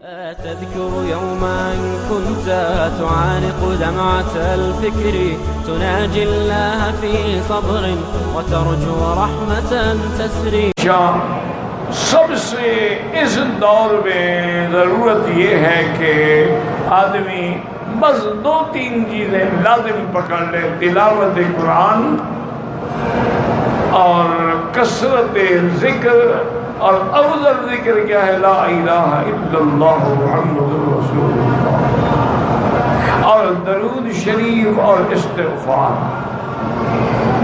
تذكر يوما كنت تعانق دمعة الفكر تناجي الله في صبر وترجو رحمة تسري. سب سے اس دور میں ضرورت یہ ہے کہ آدمی بس 2-3 چیزیں لازم پکڑ لے: تلاوت قرآن اور کثرت ذکر، اور افضل ذکر کیا ہے؟ لا الہ الا اللہ محمد رسول اللہ، اور درود شریف اور استغفار.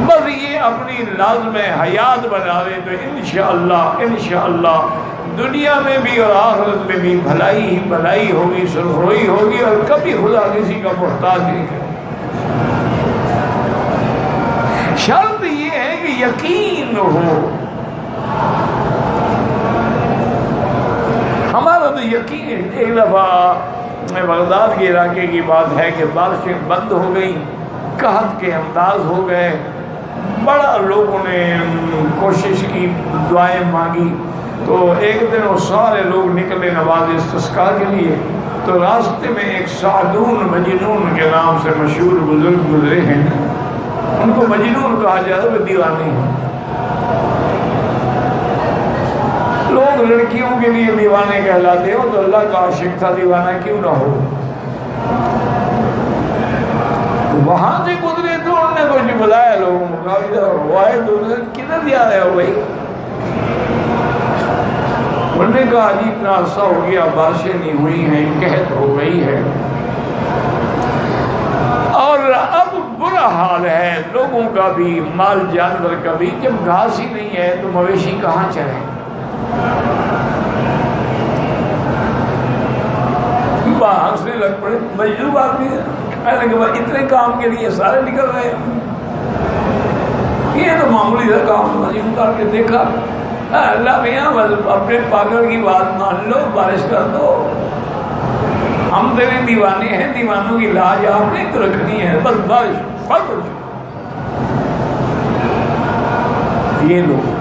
بس یہ اپنی لازم حیات بنا لے تو انشاءاللہ دنیا میں بھی اور آخرت میں بھی بھلائی ہی بھلائی ہوگی، سرخروئی ہوگی، اور کبھی خدا کسی کا محتاج نہیں ہے. شرط یہ ہے کہ یقین ہو. ہمارا تو یقین ہے. ایک دفعہ بغداد کے علاقے کی بات ہے کہ بارشیں بند ہو گئیں، قحط کے انداز ہو گئے. بڑا لوگوں نے کوشش کی، دعائیں مانگی. تو ایک دن وہ سارے لوگ نکلے نماز استسقاء کے لیے. تو راستے میں ایک سعدون مجنون کے نام سے مشہور بزرگ گزرے ہیں. ان کو مجنون کہا جاتا ہے، وہ دیوانے ہیں. لوگ لڑکیوں کے لیے دیوانے کہلاتے ہو تو اللہ کا عاشق تھا، دیوانہ کیوں نہ ہو. وہاں سے گزرے تو انہوں نے کچھ بلایا لوگوں کو، کہا ادھر آئے تو کدھر جا رہے ہو بھائی؟ انہوں نے کہا جی اتنا عرصہ ہو گیا، بارشیں نہیں ہوئی ہیں، قحط ہو گئی ہے، اور اب برا حال ہے لوگوں کا بھی، مال جانور کا بھی. جب گھاس ہی نہیں ہے تو مویشی کہاں چریں؟ ہنسنے لگ پڑے. مجذوب آدمی کہنے کہ اتنے کام کے لیے سارے نکل رہے ہیں، یہ تو معمولی سا کام مجھول کر کے دیکھا. اللہ میاں بس اپنے پاگل کی بات مان لو، بارش کر دو. ہم تیرے دیوانے ہیں، دیوانوں کی لاج آپ نے تو رکھنی ہے، بس بارش فرق. یہ لوگ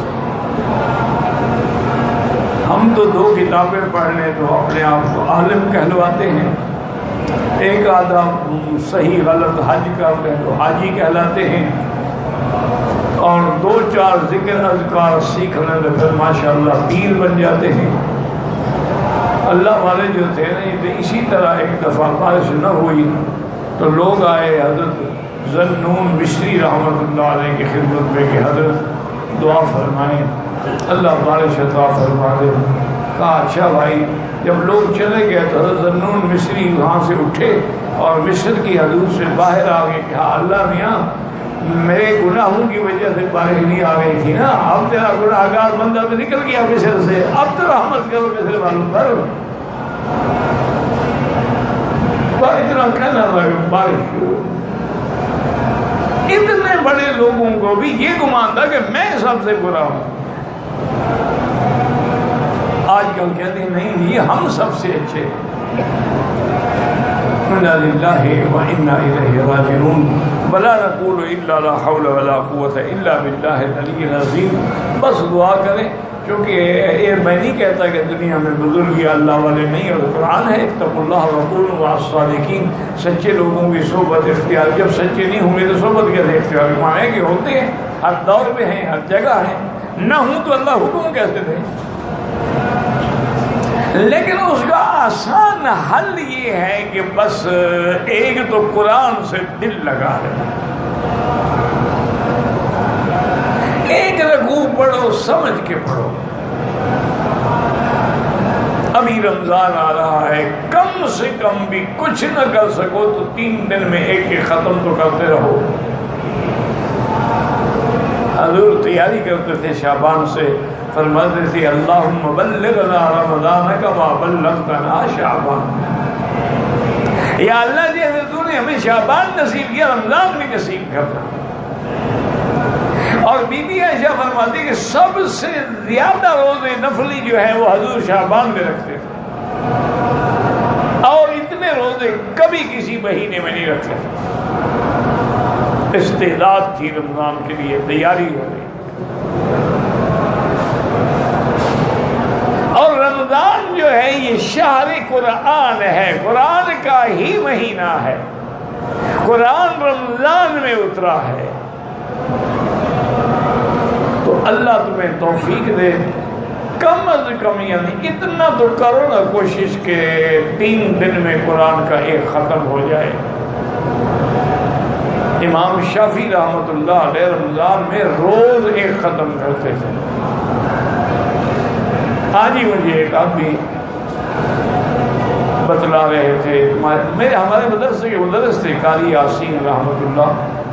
ہم تو 2 کتابیں پڑھ لیں تو اپنے آپ کو عالم کہلواتے ہیں. ایک آدھا صحیح غلط حج کر لیں تو حاجی کہلاتے ہیں، اور 2-4 ذکر اذکار سیکھ لیں تو پھر ماشاءاللہ پیر بن جاتے ہیں. اللہ والے جو تھے نا، یہ اسی طرح ایک دفعہ بارش نہ ہوئی تو لوگ آئے حضرت ذنون مصری رحمۃ اللہ علیہ کی خدمت میں کہ حضرت دعا فرمائیں، اللہ بارش عطا فرما دے. کہا اچھا بھائی. جب لوگ چلے گئے تو حضرت ذنون مصری وہاں سے اٹھے اور مصر کی حدود سے باہر آ گئے. کہا اللہ میاں میرے گناہوں کی وجہ سے بارش نہیں آ گئی تھی نا، اب تیرا گناہ گار بندہ تو نکل گیا مصر سے، اب تو رحمت کرو مصر والوں پر. تو اتنا کہنا تھا کہ بارش شروع. اتنے بڑے لوگوں کو بھی یہ گمان تھا کہ میں سب سے برا ہوں. آج کل کہتے ہیں نہیں یہ ہم سب سے اچھے. انا للہ و انا الیہ راجعون ولا نقول الا لا حول ولا قوة الا باللہ العلی العظیم. بس دعا کریں، کیونکہ یہ میں نہیں کہتا کہ دنیا میں بزرگ یا اللہ والے نہیں، اور قرآن ہے اتقوا اللہ وکونوا مع الصادقین. سچے لوگوں کی صحبت اختیار. جب سچے نہیں ہوں گے تو صحبت کیسے اختیار؟ مانے کہ ہوتے ہیں، ہر دور میں ہیں، ہر جگہ ہیں. نہ ہوں تو اللہ حکم کیسے دیں؟ لیکن اس کا آسان حل یہ ہے کہ بس ایک تو قرآن سے دل لگا ہے، ایک رکوع پڑھو سمجھ کے پڑھو. ابھی رمضان آ رہا ہے، کم سے کم بھی کچھ نہ کر سکو تو 3 دن میں ایک ختم تو کرتے رہو. حضور تیاری کرتے تھے شعبان سے، فرماتے تھے اللہم بلغنا رمضان کما بلغتنا شعبان. یا اللہ جیسے تو نے ہمیں شعبان نصیب کیا، رمضان بھی نصیب کرنا. اور بی بی عائشہ فرماتی کہ سب سے زیادہ روزے نفلی جو ہیں وہ حضور شعبان میں رکھتے تھے، اور اتنے روزے کبھی کسی مہینے میں نہیں رکھتے تھے. استعداد تھی رمضان کے لیے، تیاری ہو گئی. اور رمضان جو ہے یہ شہر قرآن ہے، قرآن کا ہی مہینہ ہے، قرآن رمضان میں اترا ہے۔ تو اللہ تمہیں توفیق دے، کم از کم یعنی اتنا تو کرو نا کوشش کہ 3 دن میں قرآن کا ایک ختم ہو جائے۔ امام شافعی رحمۃ اللہ علیہ رمضان میں روز ایک ختم کرتے تھے۔ آج ہی مجھے ایک آدمی بتلا رہے تھے، ہمارے مدرسے کے مدرس تھے قاری یاسین رحمۃ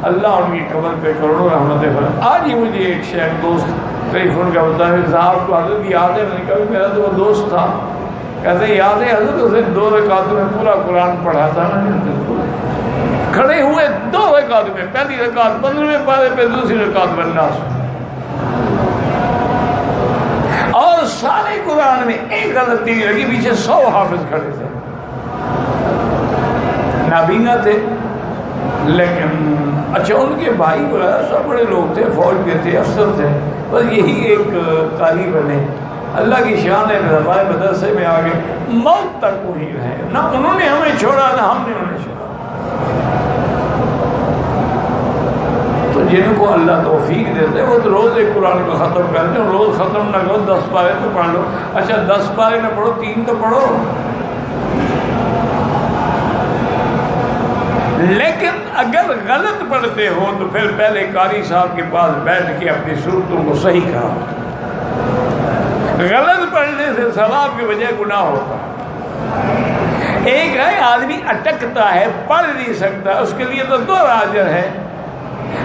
اللہ ان کی قبر پہ کروڑوں رحمت فرمائے۔ آج ہی مجھے ایک شیخ دوست ٹیلیفون کا بتایا، صاحب کو حضرت یاد ہے؟ میں نے کہا میرا تو وہ دوست تھا، کہتے یاد ہے حضرت اسے 2 رکعتوں میں پورا قرآن پڑھا تھا۔ کھڑے ہوئے 2 رکعت میں، پہلی رکعت 15ویں پارے پہ، دوسری رکعت بالناس، اور سارے قرآن میں ایک غلطی نہیں لگی، پیچھے 100 حافظ کھڑے تھے، نابینا تھے لیکن اچھا ان کے بھائی بڑا سب بڑے لوگ تھے، فوج کے تھے، افسر تھے، بس یہی ایک قاری بنے۔ اللہ کی شان ہے، ہمارے مدرسے میں آگے موت تک وہی رہے، نہ انہوں نے ہمیں چھوڑا نہ ہم نے انہیں چھوڑا۔ تو جن کو اللہ توفیق دیتے ہیں وہ تو روز ایک قرآن کو ختم کرتے ہیں، روز ختم نہ کرو 10 پارے تو پڑھ لو، اچھا 10 پارے نہ پڑھو 3 تو پڑھو، لیکن اگر غلط پڑھتے ہو تو پھر پہلے قاری صاحب کے پاس بیٹھ کے اپنی صورتوں کو صحیح کرو۔ غلط پڑھنے سے ثواب کی وجہ گناہ ہوتا ہے۔ ایک ہے آدمی اٹکتا ہے، پڑھ نہیں سکتا، اس کے لیے تو 2 اجر ہے،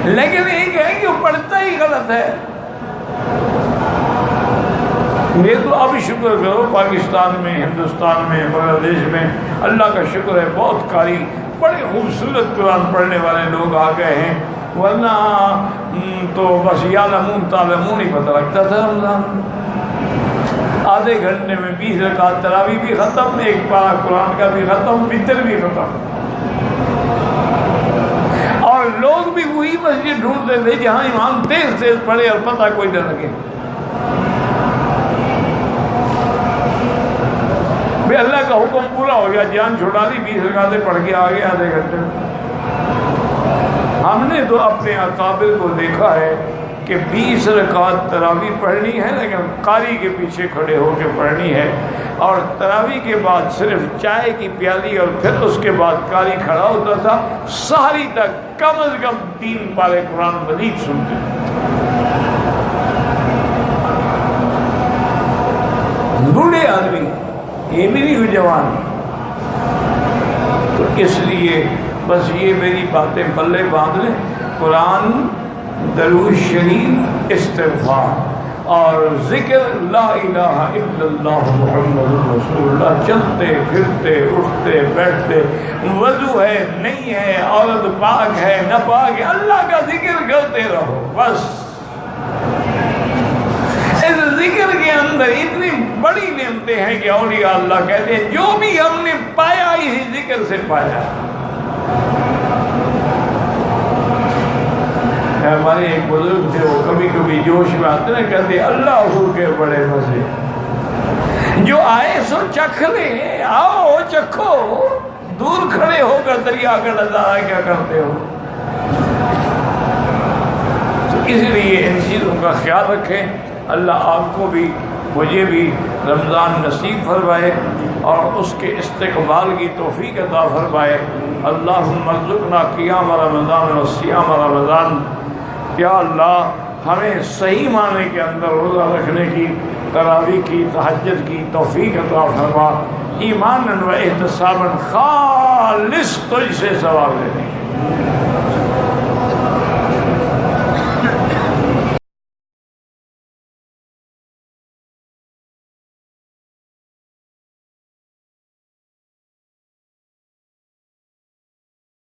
لیکن ایک ہے کہ وہ پڑھتا ہی غلط ہے۔ یہ تو اب شکر کرو پاکستان میں، ہندوستان میں، بنگلہ دیش میں اللہ کا شکر ہے بہت قاری بڑے خوبصورت قرآن پڑھنے والے لوگ آ گئے ہیں، ورنہ تو بس یعلمون تعلمون ہی پتہ لگتا تھا رمضان۔ آدھے گھنٹے میں 20 رکعت تراویح بھی ختم، 1 پارہ قرآن کا بھی ختم، وتر بھی ختم، اور لوگ بھی وہی مسجد ڈھونڈتے تھے جہاں امام تیز تیز پڑھے اور پتہ کوئی نہ لگے۔ بھئی اللہ کا حکم پورا ہو گیا، جان چھڑا دی، 20 رکعتیں پڑھ کے آگے آدھے گھنٹے۔ ہم نے تو اپنے اکابر کو دیکھا ہے کہ 20 رکعت تراویح پڑھنی ہے، لیکن قاری کے پیچھے کھڑے ہو کے پڑھنی ہے، اور تراویح کے بعد صرف چائے کی پیالی اور پھر اس کے بعد قاری کھڑا ہوتا تھا، سحری تک کم از کم 3 پارے قرآن مجید سنتے تھے۔ بوڑھے آدمی، یہ بھی نہیں ہوئی جوان، تو اس لیے بس یہ میری باتیں پلے باندھ لیں، قرآن، درود شریف، استغفار اور ذکر لا الہ الا اللہ محمد رسول اللہ، چلتے پھرتے اٹھتے بیٹھتے، وضو ہے نہیں ہے، عورت پاک ہے نہ پاک ہے، اللہ کا ذکر کرتے رہو بس۔ اس ذکر کے اندر اتنی بڑی نعمتیں ہیں کہ اولیاء اللہ کہتے ہیں جو بھی ہم نے پایا اسی ذکر سے پایا۔ ہمارے ایک بزرگ تھے، وہ کبھی کبھی جوش میں آتے ہیں، کہتے اللہ کے بڑے مزے، جو آئے سو چکھ لیں، آؤ چکھو، دور کھڑے ہو کر دریا کا نظارہ کیا کرتے ہو۔ تو اس لیے ان چیزوں کا خیال رکھیں۔ اللہ آپ کو بھی مجھے بھی رمضان نصیب فرمائے اور اس کے استقبال کی توفیق عطا فرمائے۔ اللہم ارزقنا قیام رمضان و صیام رمضان۔ یا اللہ ہمیں صحیح معنی کے اندر روزہ رکھنے کی، تراویح کی، تہجد کی توفیق عطا فرما، ایمانا و احتسابا خالص تجھ سے ثواب لینے کی۔